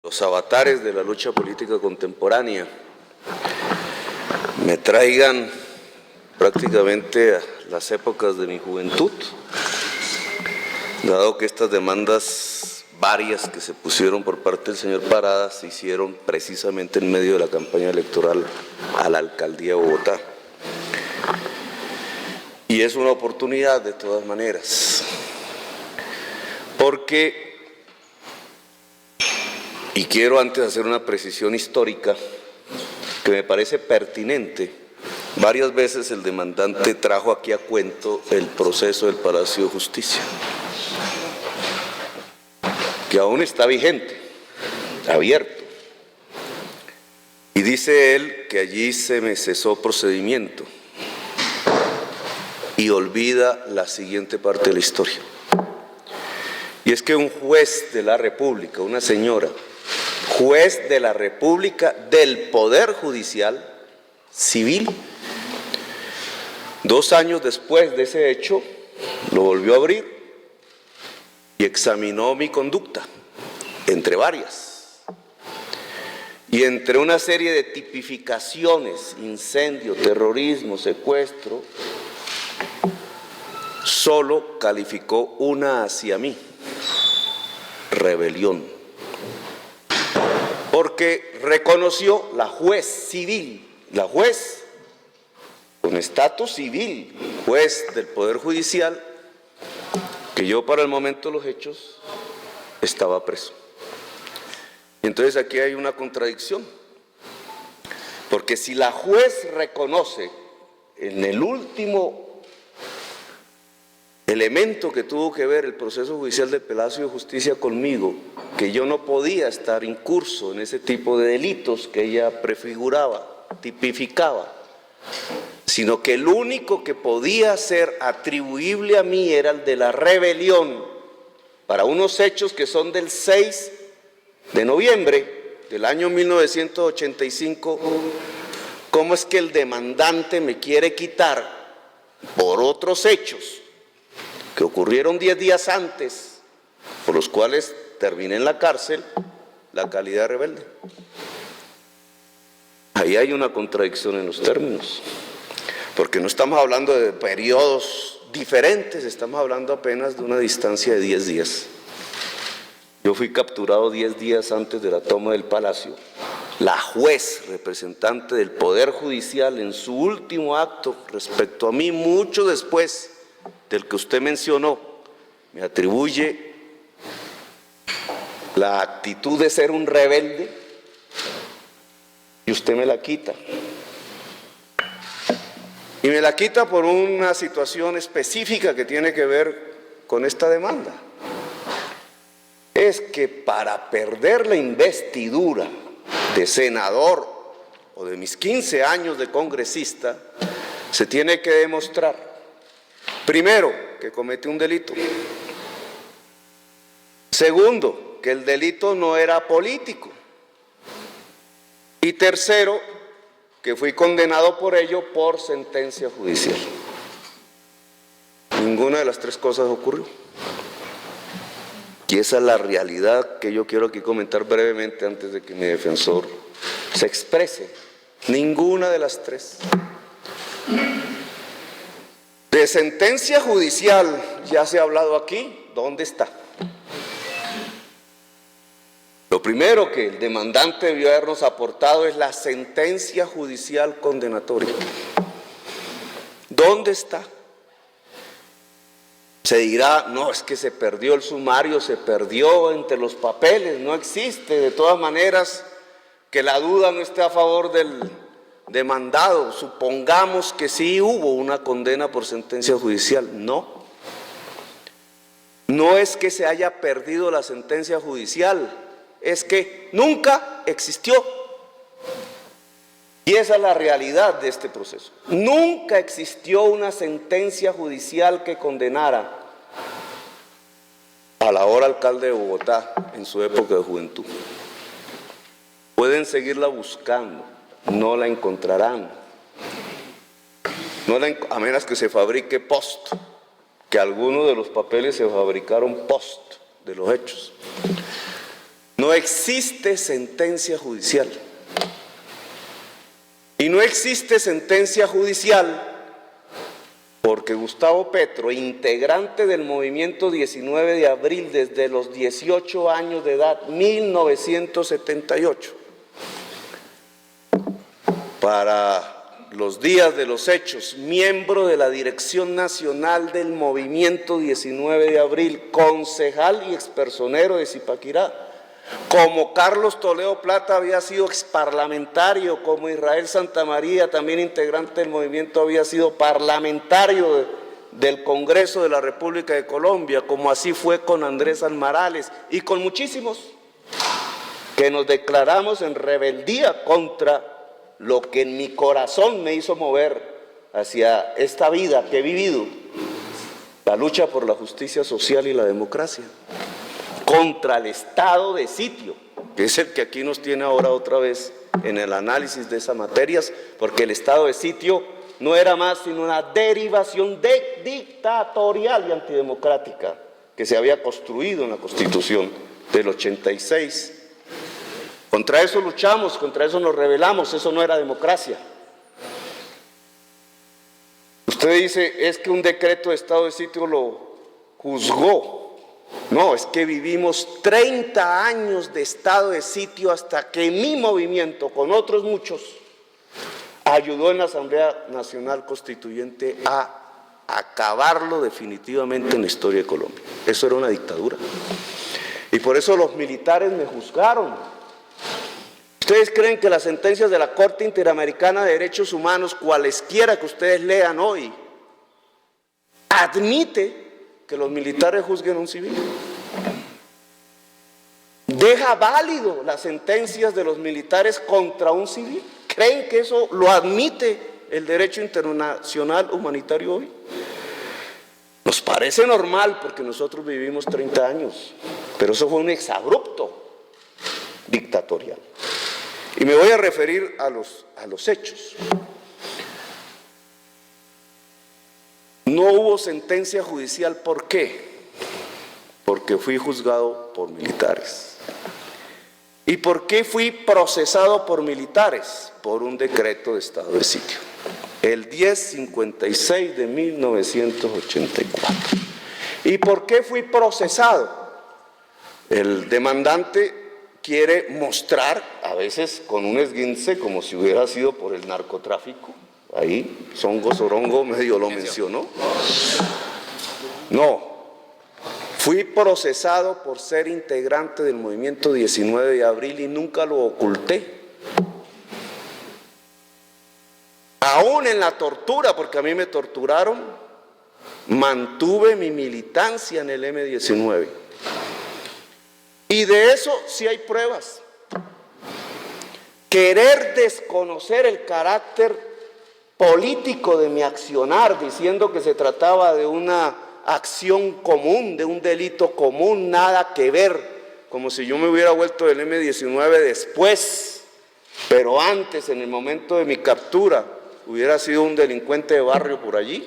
los avatares de la lucha política contemporánea me traigan prácticamente a las épocas de mi juventud, dado que estas demandas varias que se pusieron por parte del señor Parada se hicieron precisamente en medio de la campaña electoral a la alcaldía de Bogotá. Y es una oportunidad de todas maneras, porque, y quiero antes hacer una precisión histórica que me parece pertinente, varias veces el demandante trajo aquí a cuento el proceso del Palacio de Justicia, que aún está vigente, abierto, y dice él que allí se me cesó procedimiento y olvida la siguiente parte de la historia, y es que un juez de la República, una señora, juez de la República del Poder Judicial Civil, 2 años después de ese hecho, lo volvió a abrir y examinó mi conducta, entre varias, y entre una serie de tipificaciones, incendio, terrorismo, secuestro, solo calificó una hacia mí: rebelión. Porque reconoció la juez civil, la juez con estatus civil, juez del Poder Judicial, que yo para el momento de los hechos estaba preso. Y entonces aquí hay una contradicción, porque si la juez reconoce en el último elemento que tuvo que ver el proceso judicial del Palacio de Justicia conmigo, que yo no podía estar incurso en ese tipo de delitos que ella prefiguraba, tipificaba, sino que el único que podía ser atribuible a mí era el de la rebelión para unos hechos que son del 6 de noviembre del año 1985, ¿cómo es que el demandante me quiere quitar por otros hechos que ocurrieron 10 días antes, por los cuales terminé en la cárcel, la calidad de rebelde? Ahí hay una contradicción en los términos, porque no estamos hablando de periodos diferentes, estamos hablando apenas de una distancia de 10 días. Yo fui capturado 10 días antes de la toma del Palacio. La juez, representante del Poder Judicial, en su último acto respecto a mí, mucho después del que usted mencionó, me atribuye la actitud de ser un rebelde y usted me la quita. Y me la quita por una situación específica que tiene que ver con esta demanda. Es que para perder la investidura de senador o de mis 15 años de congresista, se tiene que demostrar, primero, que cometí un delito. Segundo, que el delito no era político. Y tercero, que fui condenado por ello por sentencia judicial. Ninguna de las 3 cosas ocurrió. Y esa es la realidad que yo quiero aquí comentar brevemente antes de que mi defensor se exprese. Ninguna de las 3. De sentencia judicial ya se ha hablado aquí. ¿Dónde está? Lo primero que el demandante debió habernos aportado es la sentencia judicial condenatoria. ¿Dónde está? Se dirá, no, es que se perdió el sumario, se perdió entre los papeles, no existe. De todas maneras, que la duda no esté a favor del demandado. Supongamos que sí hubo una condena por sentencia judicial. No. No es que se haya perdido la sentencia judicial, es que nunca existió. Y esa es la realidad de este proceso. Nunca existió una sentencia judicial que condenara al ahora alcalde de Bogotá en su época de juventud. Pueden seguirla buscando, no la encontrarán. A menos que se fabrique post, que algunos de los papeles se fabricaron post de los hechos. No existe sentencia judicial. Y no existe sentencia judicial porque Gustavo Petro, integrante del movimiento 19 de abril desde los 18 años de edad, 1978, para los días de los hechos, miembro de la Dirección Nacional del Movimiento 19 de abril, concejal y expersonero de Zipaquirá, como Carlos Toledo Plata había sido exparlamentario, como Israel Santamaría, también integrante del movimiento, había sido parlamentario del Congreso de la República de Colombia, como así fue con Andrés Almarales y con muchísimos que nos declaramos en rebeldía contra lo que en mi corazón me hizo mover hacia esta vida que he vivido, la lucha por la justicia social y la democracia, contra el estado de sitio, que es el que aquí nos tiene ahora otra vez en el análisis de esas materias, porque el estado de sitio no era más sino una derivación dictatorial y antidemocrática que se había construido en la Constitución del 86. Contra eso luchamos, contra eso nos rebelamos, eso no era democracia. Usted dice, es que un decreto de estado de sitio lo juzgó. No, es que vivimos 30 años de estado de sitio hasta que mi movimiento, con otros muchos, ayudó en la Asamblea Nacional Constituyente a acabarlo definitivamente en la historia de Colombia. Eso era una dictadura. Y por eso los militares me juzgaron. ¿Ustedes creen que las sentencias de la Corte Interamericana de Derechos Humanos, cualesquiera que ustedes lean hoy, admite que los militares juzguen a un civil? ¿Deja válido las sentencias de los militares contra un civil? ¿Creen que eso lo admite el derecho internacional humanitario hoy? Nos parece normal porque nosotros vivimos 30 años, pero eso fue un exabrupto dictatorial. Y me voy a referir a los hechos. No hubo sentencia judicial, ¿por qué? Porque fui juzgado por militares. ¿Y por qué fui procesado por militares? Por un decreto de estado de sitio, el 1056 de 1984. ¿Y por qué fui procesado? El demandante quiere mostrar, a veces con un esguince, como si hubiera sido por el narcotráfico. Ahí Songo Sorongo medio lo mencionó. No, fui procesado por ser integrante del movimiento 19 de abril y nunca lo oculté. Aún en la tortura, porque a mí me torturaron, mantuve mi militancia en el M-19. Y de eso sí hay pruebas. Querer desconocer el carácter político de mi accionar, diciendo que se trataba de una acción común, de un delito común, nada que ver, como si yo me hubiera vuelto del M-19 después, pero antes, en el momento de mi captura, hubiera sido un delincuente de barrio por allí,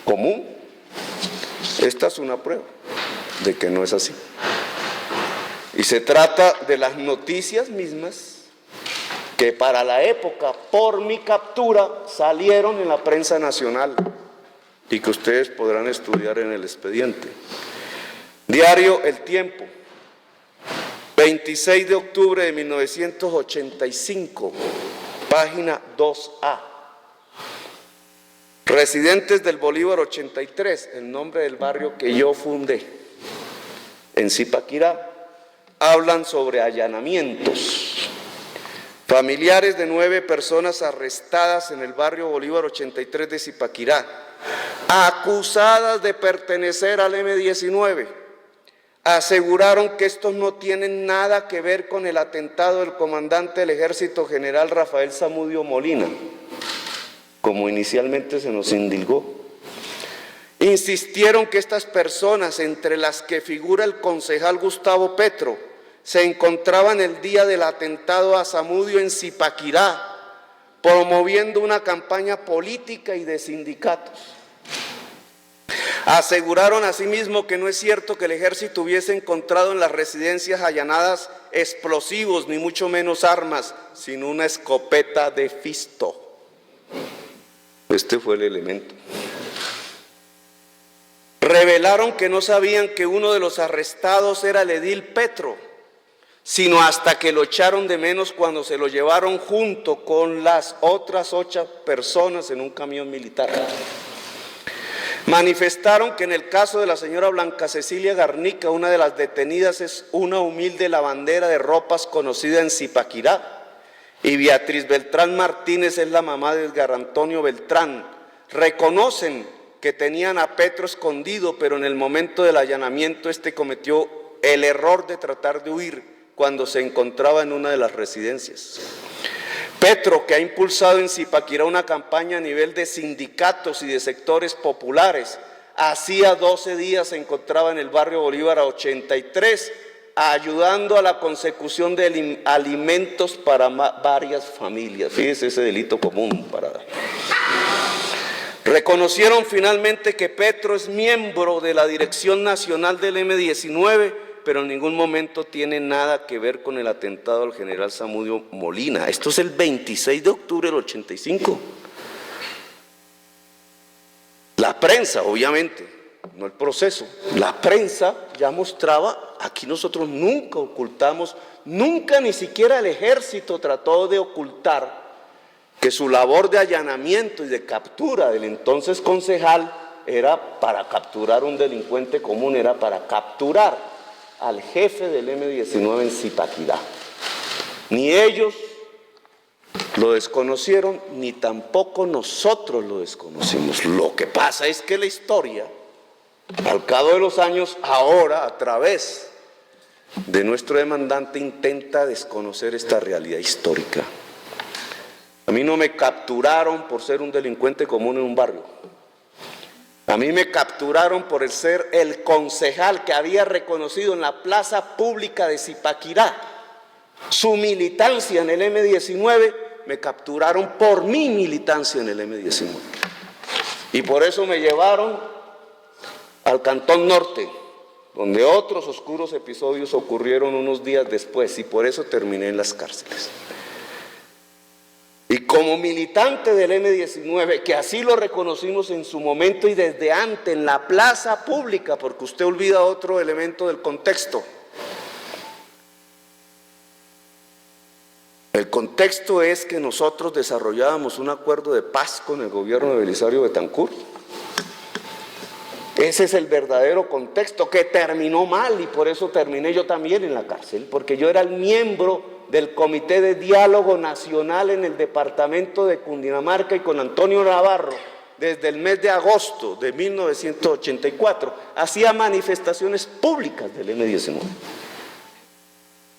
común. Esta es una prueba de que no es así. Y se trata de las noticias mismas que para la época, por mi captura, salieron en la prensa nacional y que ustedes podrán estudiar en el expediente. Diario El Tiempo, 26 de octubre de 1985, página 2A. Residentes del Bolívar 83, el nombre del barrio que yo fundé, en Zipaquirá, hablan sobre allanamientos. Familiares de 9 personas arrestadas en el barrio Bolívar 83 de Zipaquirá, acusadas de pertenecer al M-19, aseguraron que estos no tienen nada que ver con el atentado del comandante del Ejército General Rafael Zamudio Molina, como inicialmente se nos indicó. Insistieron que estas personas, entre las que figura el concejal Gustavo Petro, se encontraban el día del atentado a Zamudio en Zipaquirá, promoviendo una campaña política y de sindicatos. Aseguraron asimismo que no es cierto que el ejército hubiese encontrado en las residencias allanadas explosivos, ni mucho menos armas, sino una escopeta de Fisto. Este fue el elemento. Revelaron que no sabían que uno de los arrestados era el edil Petro, sino hasta que lo echaron de menos cuando se lo llevaron junto con las otras 8 personas en un camión militar. Manifestaron que en el caso de la señora Blanca Cecilia Garnica, una de las detenidas es una humilde lavandera de ropas conocida en Zipaquirá, y Beatriz Beltrán Martínez es la mamá de Edgar Antonio Beltrán. Reconocen que tenían a Petro escondido, pero en el momento del allanamiento este cometió el error de tratar de huir cuando se encontraba en una de las residencias. Petro, que ha impulsado en Zipaquirá una campaña a nivel de sindicatos y de sectores populares, hacía 12 días se encontraba en el barrio Bolívar a 83, ayudando a la consecución de alimentos para varias familias. Fíjese ese delito común. Reconocieron finalmente que Petro es miembro de la Dirección Nacional del M-19, pero en ningún momento tiene nada que ver con el atentado al general Zamudio Molina. Esto es el 26 de octubre del 85. La prensa, obviamente, no el proceso, la prensa ya mostraba, aquí nosotros nunca ocultamos, nunca ni siquiera el ejército trató de ocultar que su labor de allanamiento y de captura del entonces concejal era para capturar un delincuente común, era para capturar al jefe del M-19 en Zipaquirá. Ni ellos lo desconocieron, ni tampoco nosotros lo desconocimos. Lo que pasa es que la historia, al cabo de los años, ahora a través de nuestro demandante, intenta desconocer esta realidad histórica. A mí no me capturaron por ser un delincuente común en un barrio. A mí me capturaron por ser el concejal que había reconocido en la plaza pública de Zipaquirá su militancia en el M-19, me capturaron por mi militancia en el M-19. Y por eso me llevaron al Cantón Norte, donde otros oscuros episodios ocurrieron unos días después, y por eso terminé en las cárceles. Y como militante del M-19, que así lo reconocimos en su momento y desde antes en la plaza pública, porque usted olvida otro elemento del contexto. El contexto es que nosotros desarrollábamos un acuerdo de paz con el gobierno de Belisario Betancur. Ese es el verdadero contexto, que terminó mal, y por eso terminé yo también en la cárcel, porque yo era el miembro del Comité de Diálogo Nacional en el departamento de Cundinamarca, y con Antonio Navarro, desde el mes de agosto de 1984, hacía manifestaciones públicas del M-19.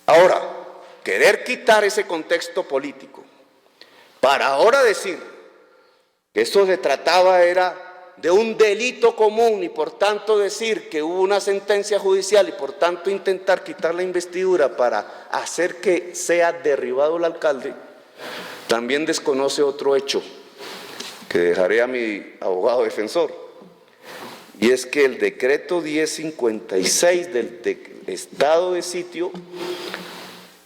Ahora, querer quitar ese contexto político para ahora decir que esto se trataba era de un delito común, y por tanto decir que hubo una sentencia judicial y por tanto intentar quitar la investidura para hacer que sea derribado el alcalde, también desconoce otro hecho que dejaré a mi abogado defensor, y es que el decreto 1056 del estado de sitio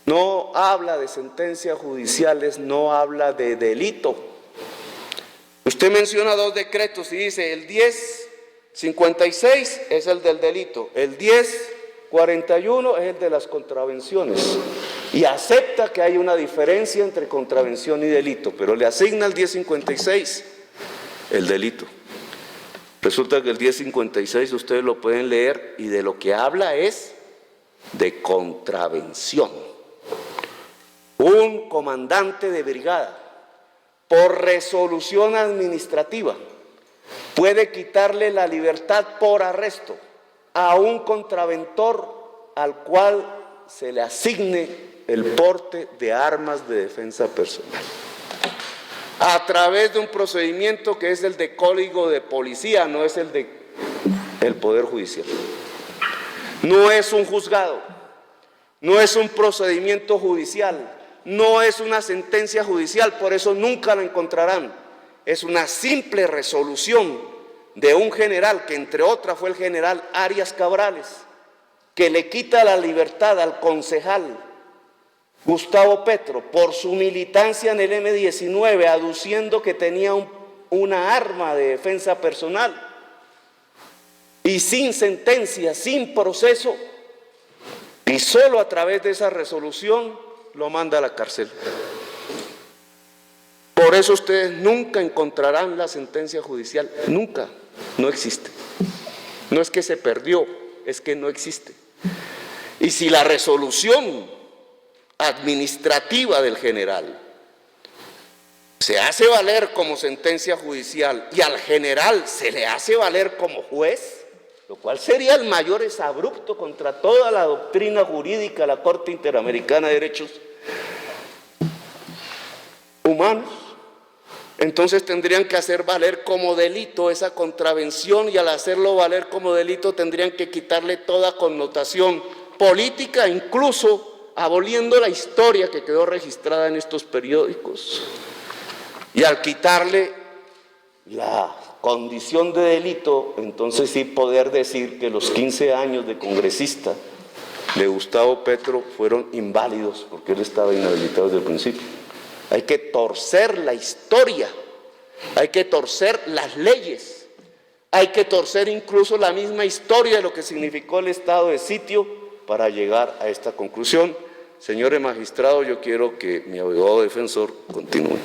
no habla de sentencias judiciales, no habla de delito. Usted menciona 2 decretos y dice el 1056 es el del delito, el 1041 es el de las contravenciones, y acepta que hay una diferencia entre contravención y delito, pero le asigna al 1056 el delito. Resulta que el 1056 ustedes lo pueden leer y de lo que habla es de contravención. Un comandante de brigada, por resolución administrativa, puede quitarle la libertad por arresto a un contraventor al cual se le asigne el porte de armas de defensa personal, a través de un procedimiento que es el de código de policía, no es el del Poder Judicial. No es un juzgado, no es un procedimiento judicial, no es una sentencia judicial, por eso nunca la encontrarán. Es una simple resolución de un general, que entre otras fue el general Arias Cabrales, que le quita la libertad al concejal Gustavo Petro por su militancia en el M-19, aduciendo que tenía una arma de defensa personal, y sin sentencia, sin proceso, y solo a través de esa resolución lo manda a la cárcel. Por eso ustedes nunca encontrarán la sentencia judicial, nunca, no existe. No es que se perdió, es que no existe. Y si la resolución administrativa del general se hace valer como sentencia judicial y al general se le hace valer como juez, lo cual sería el mayor exabrupto contra toda la doctrina jurídica de la Corte Interamericana de Derechos Humanos, entonces tendrían que hacer valer como delito esa contravención, y al hacerlo valer como delito tendrían que quitarle toda connotación política, incluso aboliendo la historia que quedó registrada en estos periódicos, y al quitarle la condición de delito, entonces sí poder decir que los 15 años de congresista de Gustavo Petro fueron inválidos porque él estaba inhabilitado desde el principio. Hay que torcer la historia, hay que torcer las leyes, hay que torcer incluso la misma historia de lo que significó el estado de sitio para llegar a esta conclusión. Señores magistrados, yo quiero que mi abogado defensor continúe.